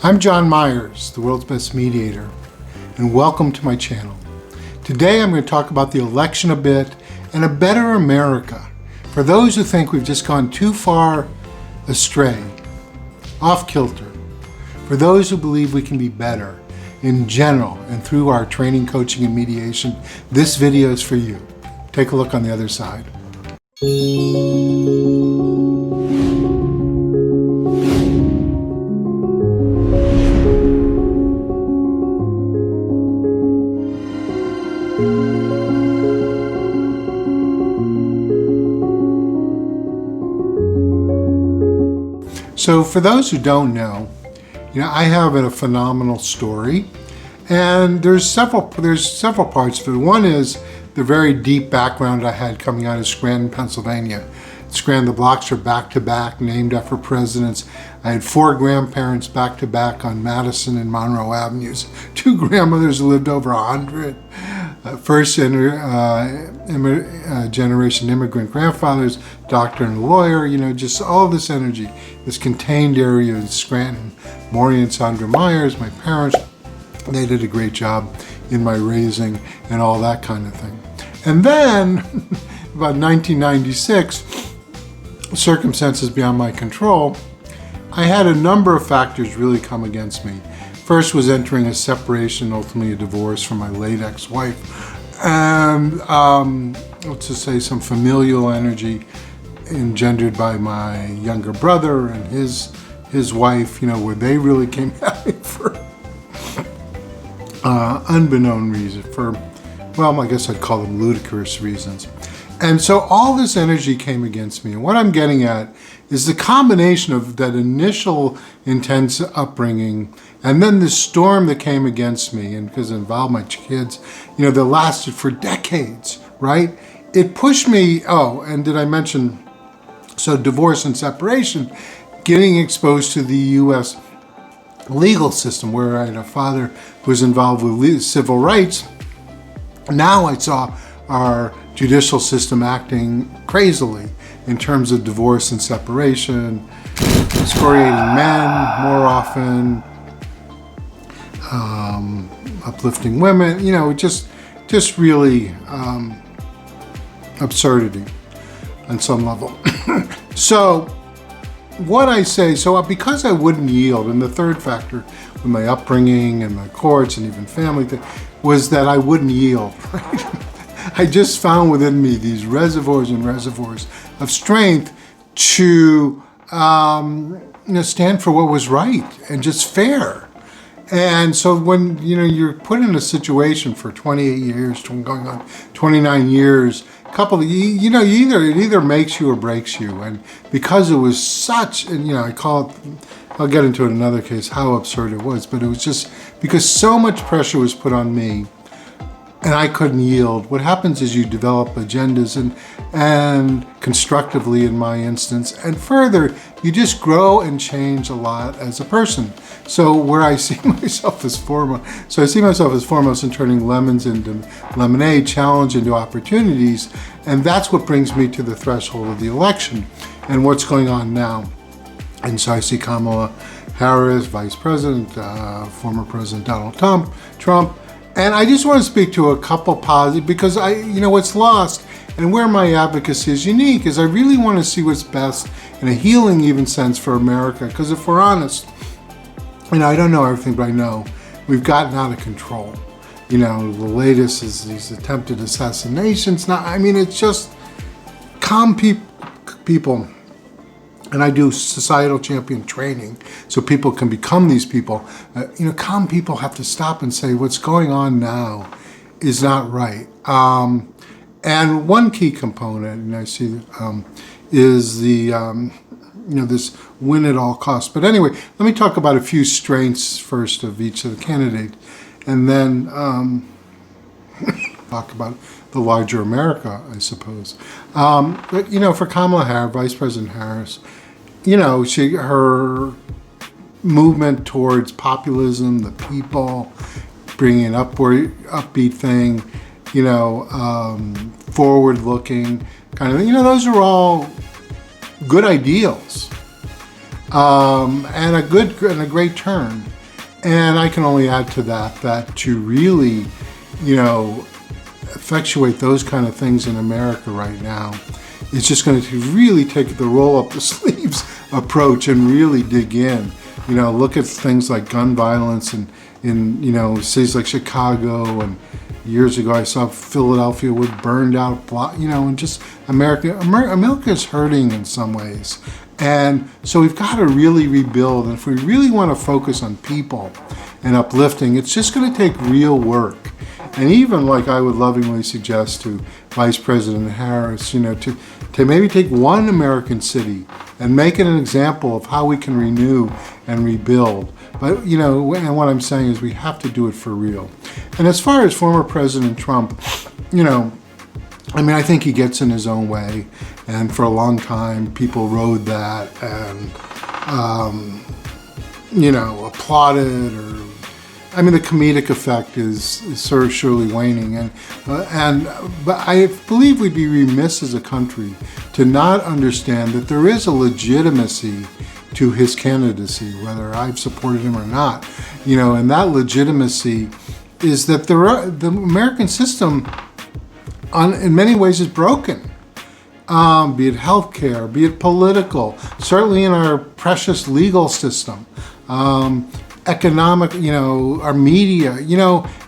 I'm Jon Myers, the world's best mediator, and welcome to my channel. Today I'm going to talk about the election a bit and a better America for those who think we've just gone too far astray, off kilter, for those who believe we can be better in general and through our training, coaching, and mediation. This video is for you. Take a look on the other side. So for those who don't know, I have a phenomenal story, and there's several parts of it. One is the very deep background I had coming out of Scranton, Pennsylvania. Scranton, the blocks are back to back, named after presidents. I had 4 grandparents back to back on Madison and Monroe Avenues. 2 grandmothers who lived over 100. First generation immigrant grandfathers, doctor and lawyer, just all this energy, this contained area in Scranton. Maury and Sandra Myers, my parents, they did a great job in my raising and all that kind of thing. And then, about 1996, circumstances beyond my control, I had a number of factors really come against me. First was entering a separation, ultimately a divorce from my late ex-wife. And let's just say some familial energy engendered by my younger brother and his wife, where they really came at me for unbeknown reasons, I guess I'd call them ludicrous reasons. And so all this energy came against me. And what I'm getting at is the combination of that initial intense upbringing and then the storm that came against me, and because it involved my kids, that lasted for decades, right? It pushed me, and did I mention, so divorce and separation, getting exposed to the U.S. legal system, where I had a father who was involved with civil rights. Now I saw our judicial system acting crazily in terms of divorce and separation, excoriating men more often, uplifting women, just really absurdity on some level. So what I say, because I wouldn't yield, and the third factor with my upbringing and my courts and even family thing, was that I wouldn't yield, right? I just found within me these reservoirs and reservoirs of strength to stand for what was right and just fair. And so when you're put in a situation for 28 years, going on 29 years, it either makes you or breaks you. And because it was such, and I call it, I'll get into it in another case how absurd it was, but it was just because so much pressure was put on me and I couldn't yield. What happens is you develop agendas and constructively in my instance, and further, you just grow and change a lot as a person. So where I see myself as foremost, in turning lemons into lemonade, challenge into opportunities, and that's what brings me to the threshold of the election and what's going on now. And so I see Kamala Harris, Vice President, former President Donald Trump, and I just want to speak to a couple positive, because what's lost and where my advocacy is unique is I really want to see what's best in a healing even sense for America. Because if we're honest, I don't know everything, but I know we've gotten out of control. The latest is these attempted assassinations. It's just calm people. And I do societal champion training so people can become these people. Calm people have to stop and say what's going on now is not right. And one key component, and I see, is the this win at all costs. But anyway, let me talk about a few strengths first of each of the candidates, and then talk about the larger America, I suppose. But for Kamala Harris, Vice President Harris, her movement towards populism, the people, bringing an upbeat thing, forward-looking kind of thing. Those are all good ideals. and a great turn. And I can only add to that to really, effectuate those kind of things in America right now, it's just going to really take the roll up the sleeves approach and really dig in. Look at things like gun violence in cities like Chicago, and years ago I saw Philadelphia with burned out and just America is hurting in some ways. And so we've got to really rebuild. And if we really want to focus on people and uplifting, it's just going to take real work. And even like I would lovingly suggest to Vice President Harris, to maybe take one American city and make it an example of how we can renew and rebuild. But, and what I'm saying is we have to do it for real. And as far as former President Trump, I think he gets in his own way. And for a long time, people rode that and, applauded the comedic effect is sort of surely waning. But I believe we'd be remiss as a country to not understand that there is a legitimacy to his candidacy, whether I've supported him or not. And that legitimacy is that the American system in many ways is broken. Be it healthcare, be it political, certainly in our precious legal system, economic, our media,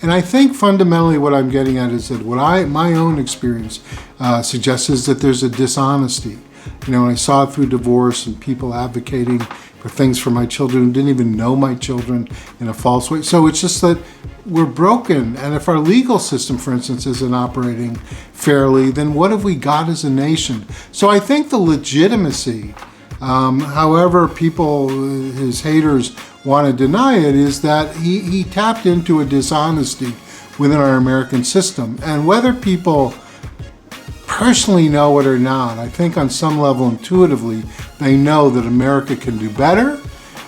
and I think fundamentally what I'm getting at is that my own experience suggests is that there's a dishonesty. And I saw it through divorce and people advocating for things for my children who didn't even know my children in a false way. So it's just that we're broken. And if our legal system, for instance, isn't operating fairly, then what have we got as a nation? So I think the legitimacy, however people, his haters, want to deny it, is that he tapped into a dishonesty within our American system. And whether people personally know it or not, I think on some level intuitively they know that America can do better,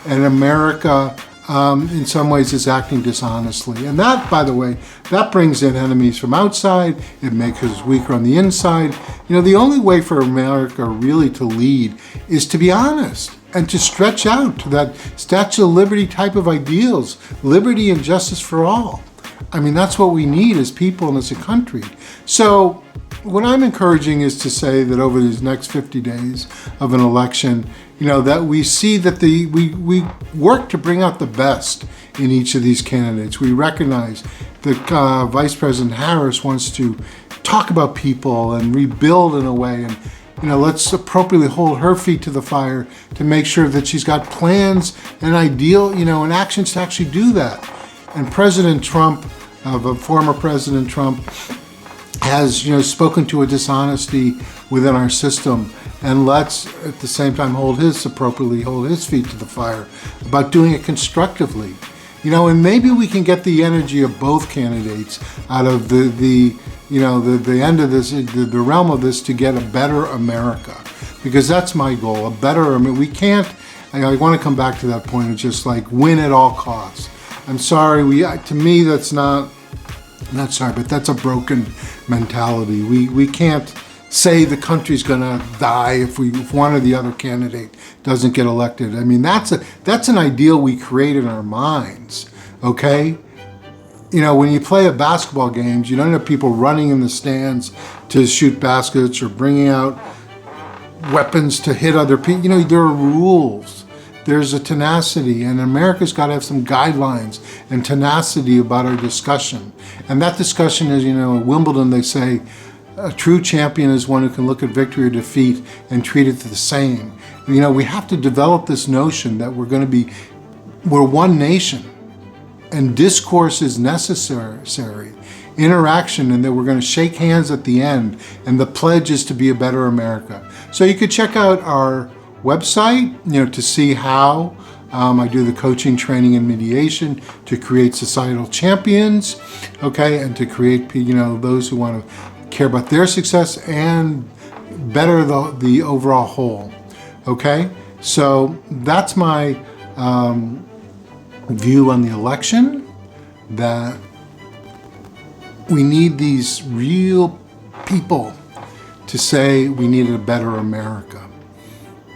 and America in some ways is acting dishonestly. And that, by the way, that brings in enemies from outside. It makes us weaker on the inside. The only way for America really to lead is to be honest and to stretch out to that Statue of Liberty type of ideals, liberty and justice for all. That's what we need as people and as a country. So what I'm encouraging is to say that over these next 50 days of an election, that we see that we work to bring out the best in each of these candidates. We recognize that Vice President Harris wants to talk about people and rebuild in a way, and let's appropriately hold her feet to the fire to make sure that she's got plans and and actions to actually do that. And President Trump, former President Trump, has spoken to a dishonesty within our system, and let's at the same time appropriately hold his feet to the fire about doing it constructively. And maybe we can get the energy of both candidates out of the end of this, the realm of this, to get a better America, because that's my goal. We can't. I want to come back to that point of just like win at all costs. I'm sorry. To me, that's not sorry, but that's a broken mentality. We can't say the country's going to die if one or the other candidate doesn't get elected. That's an ideal we create in our minds, okay? When you play a basketball games, you don't have people running in the stands to shoot baskets or bringing out weapons to hit other people. There are rules. There's a tenacity, and America's got to have some guidelines and tenacity about our discussion. And that discussion is, at Wimbledon they say, a true champion is one who can look at victory or defeat and treat it the same. We have to develop this notion that we're one nation, and discourse is necessary, interaction, and that we're going to shake hands at the end, and the pledge is to be a better America. So you could check out our website, to see how I do the coaching, training, and mediation to create societal champions, okay, and to create, those who want to care about their success and better the overall whole, okay? So that's my view on the election, that we need these real people to say we need a better America.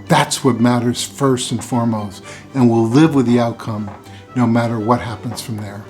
That's what matters first and foremost, and we'll live with the outcome no matter what happens from there.